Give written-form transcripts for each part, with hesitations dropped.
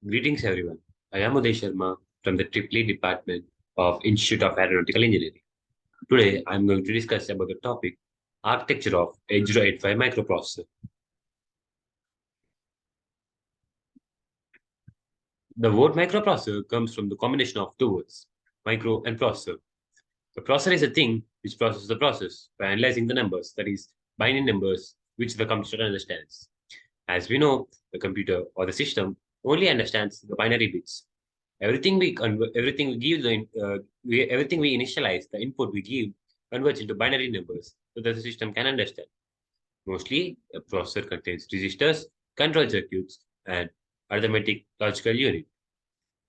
Greetings, everyone. I am Uday Sharma from the Triply Department of Institute of Aeronautical Engineering. Today, I am going to discuss about the topic architecture of 8085 microprocessor. The word microprocessor comes from the combination of two words, micro and processor. The processor is a thing which processes the process by analyzing the numbers, that is, binary numbers which the computer understands. As we know, the computer or the system only understands the binary bits. Everything we give everything we initialize, the input we give converts into binary numbers so that the system can understand. Mostly, a processor contains registers, control circuits, and arithmetic logical unit.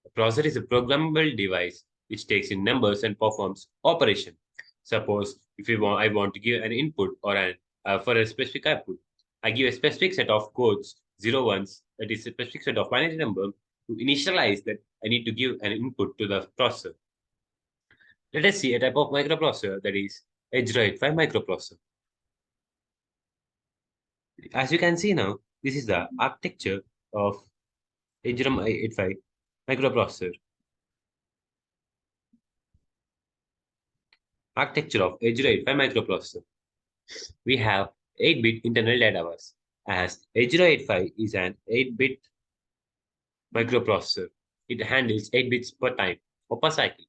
A processor is a programmable device which takes in numbers and performs operation. Suppose if I want to give an input or an for a specific output, I give a specific set of codes, zero ones, that is a specific set of binary number to initialize that I need to give an input to the processor. Let us see a type of microprocessor, that is Edge 5 microprocessor. As you can see now, this is the architecture of Edge 85 microprocessor. Architecture of Edge 85 microprocessor. We have 8-bit internal data bus, as 8085 is an 8-bit microprocessor. It handles 8 bits per time or per cycle.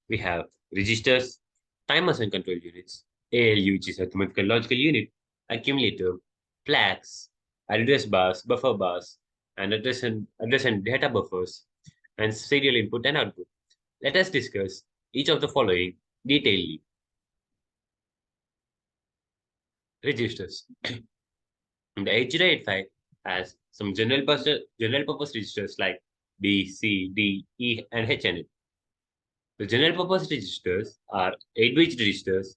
We have registers, timers and control units, ALU, which is arithmetical logical unit, accumulator, flags, address bars, buffer bars, and address and data buffers, and serial input and output. Let us discuss each of the following detailedly. Registers. The 8085 has some general purpose registers like B, C, D, E, and H and N. The general purpose registers are 8-bit registers,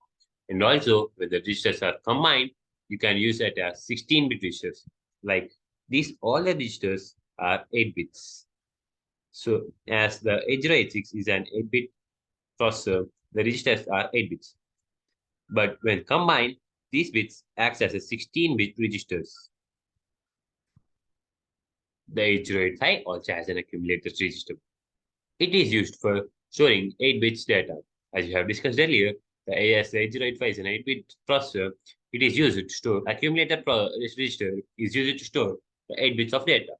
and also when the registers are combined, you can use it as 16-bit registers. Like these, all the registers are 8 bits. So as the 8086 is an 8-bit processor, the registers are 8 bits. But when combined, these bits act as a 16-bit registers. The 8085 also has an accumulator register. It is used for storing 8 bits data. As you have discussed earlier, the AS8085 is an 8-bit processor. It is used to store accumulator register is used to store the 8 bits of data.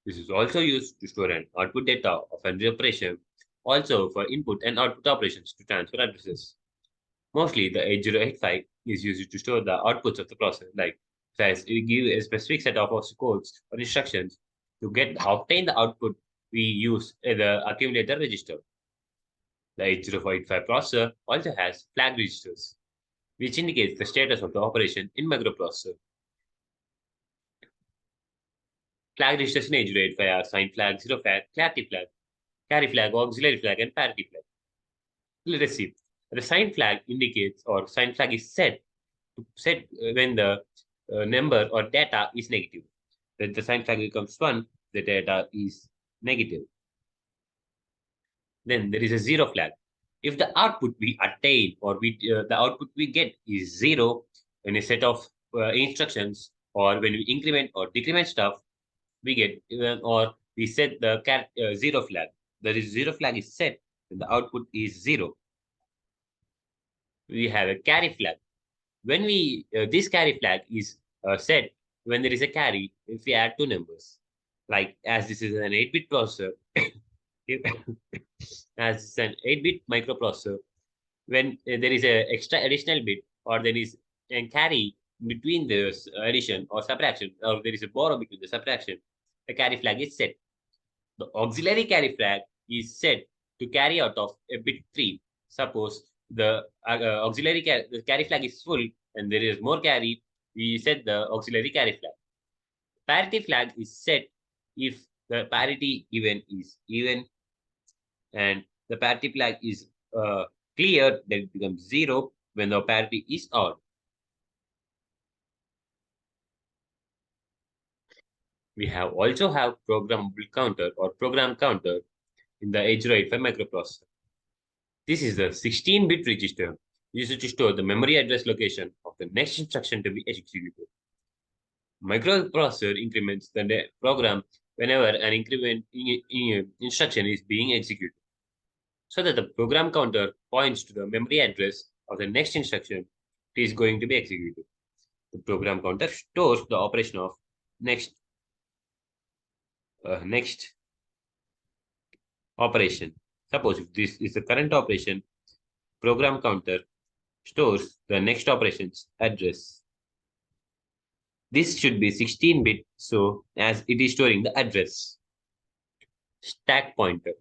This is also used to store an output data of an operation, also for input and output operations to transfer addresses. Mostly, the 8085 is used to store the outputs of the process, like says it give a specific set of codes or instructions to obtain the output. We use the accumulator register. The 8085 processor also has flag registers, which indicates the status of the operation in microprocessor. Flag registers in 8085 are sign flag, zero flag, clarity flag, carry flag, auxiliary flag, and parity flag. Let us see. The sign flag indicates, or sign flag is set when the number or data is negative. When the sign flag becomes 1, the data is negative. Then there is a zero flag. If the output we attain or the output we get is 0 in a set of instructions, or when we increment or decrement stuff, we get or we set the zero flag. That is, zero flag is set when the output is 0. We have a carry flag. When this carry flag is set when there is a carry if we add two numbers. Like as this is an 8-bit processor, as it's an 8-bit microprocessor, when there is a extra additional bit or there is a carry between the addition or subtraction, or there is a borrow between the subtraction, the carry flag is set. The auxiliary carry flag is set to carry out of a bit 3. Suppose the the carry flag is full and there is more carry, we set the auxiliary carry flag. Parity flag is set if the parity even is even and the parity flag is clear, then it becomes 0 when the parity is odd. We also have programmable counter or program counter in the 8085 microprocessor. This is the 16-bit register used to store the memory address location of the next instruction to be executed. Microprocessor increments the program whenever an instruction is being executed, so that the program counter points to the memory address of the next instruction it is going to be executed. The program counter stores the operation of next operation. Suppose if this is the current operation, program counter stores the next operation's address. This should be 16-bit, so as it is storing the address. Stack pointer.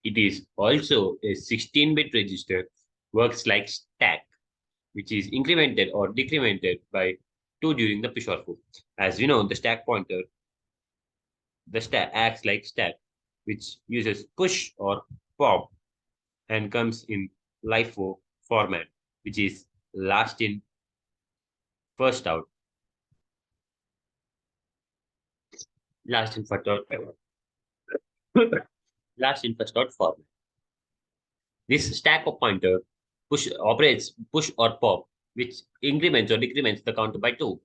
It is also a 16-bit register, works like stack, which is incremented or decremented by 2 during the push or pull. As we know, the stack pointer, the stack acts like stack, which uses push or pop and comes in LIFO format, which is last in, first out. Last in, first out. Last in, first out format. This stack of pointer operates push or pop, which increments or decrements the counter by 2.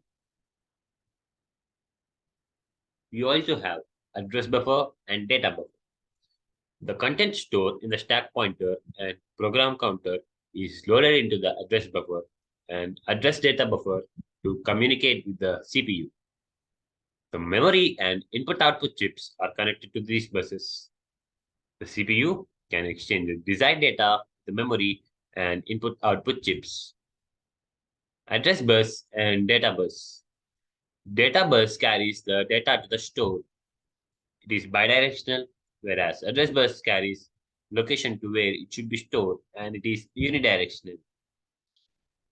You also have address buffer and data buffer. The content stored in the stack pointer and program counter is loaded into the address buffer and address data buffer to communicate with the CPU. The memory and input-output chips are connected to these buses. The CPU can exchange the desired data, the memory, and input-output chips. Address bus and data bus. Data bus carries the data to the store. It is bidirectional, whereas address bus carries location to where it should be stored, and it is unidirectional.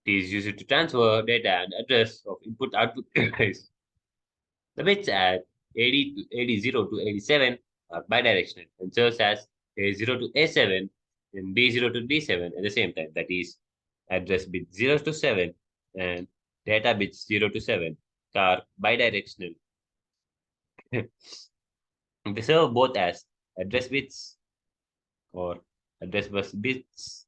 It is used to transfer data and address of input-output device. The bits at AD0 to AD7 are bidirectional and serves as A0 to A7 and B0 to D7 at the same time. That is, address bit 0 to 7 and data bits 0 to 7 are bidirectional. They serve both as address bits or address bus bits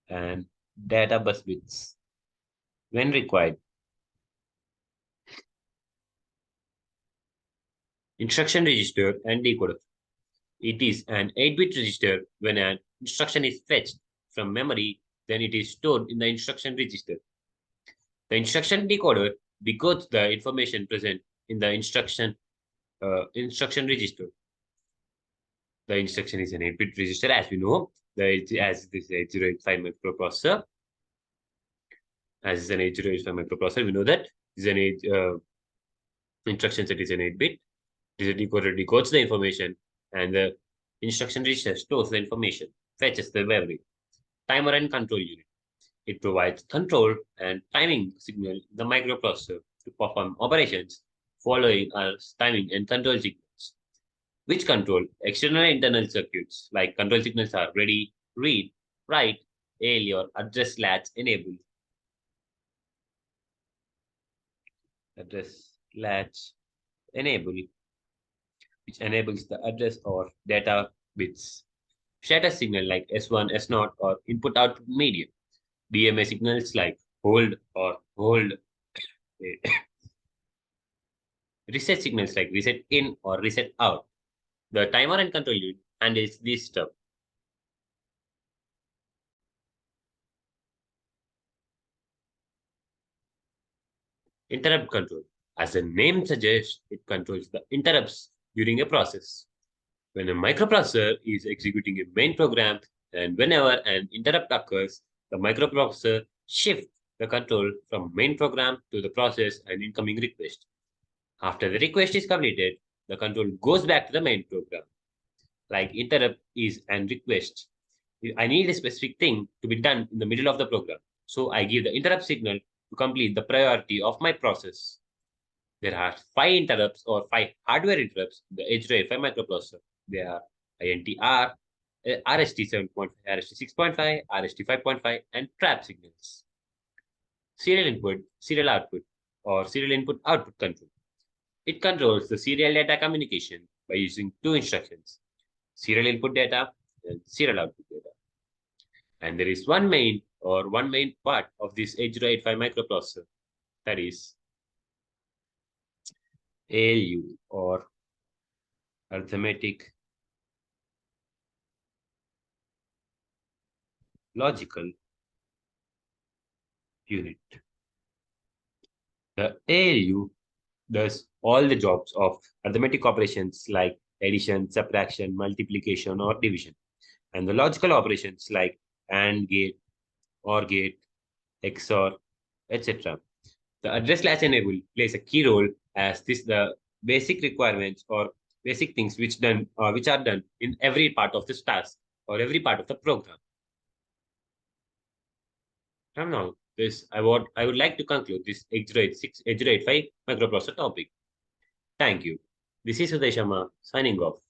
and data bus bits when required. Instruction register and decoder. It is an 8-bit register. When an instruction is fetched from memory, then it is stored in the instruction register. The instruction decoder decodes the information present in the instruction register. The instruction is an 8-bit register, as we know. As this 8085 microprocessor, we know that is an instruction set is an 8-bit. The decoder decodes the information, and the instruction register stores the information, fetches the memory. Timer and control unit. It provides control and timing signal in the microprocessor to perform operations following as timing and control signals, which control external and internal circuits. Like control signals are ready, read, write, ALE or address latch enabled. Address latch enable, which enables the address or data bits. Status signal like S1, S0 or input-output medium. DMA signals like hold or hold. Reset signals like reset in or reset out. The timer and control unit handles this stuff. Interrupt control. As the name suggests, it controls the interrupts during a process. When a microprocessor is executing a main program and whenever an interrupt occurs, the microprocessor shifts the control from main program to the process and incoming request. After the request is completed, the control goes back to the main program. Like interrupt is an request. I need a specific thing to be done in the middle of the program. So I give the interrupt signal to complete the priority of my process. There are 5 interrupts or 5 hardware interrupts in the 8085 microprocessor. They are INTR, RST 7.5, RST 6.5, RST 5.5, and trap signals. Serial input, serial output, or serial input output control. It controls the serial data communication by using 2 instructions, serial input data and serial output data. And there is one main part of this 8085 microprocessor, that is ALU or arithmetic, logical unit. The ALU does all the jobs of arithmetic operations like addition, subtraction, multiplication, or division, and the logical operations like AND gate, OR gate, XOR, etc. The address latch enable plays a key role as this the basic requirements or basic things which are done in every part of this task or every part of the program. From now, I would like to conclude this 8086, 8085 microprocessor topic. Thank you. This is Uday Sharma signing off.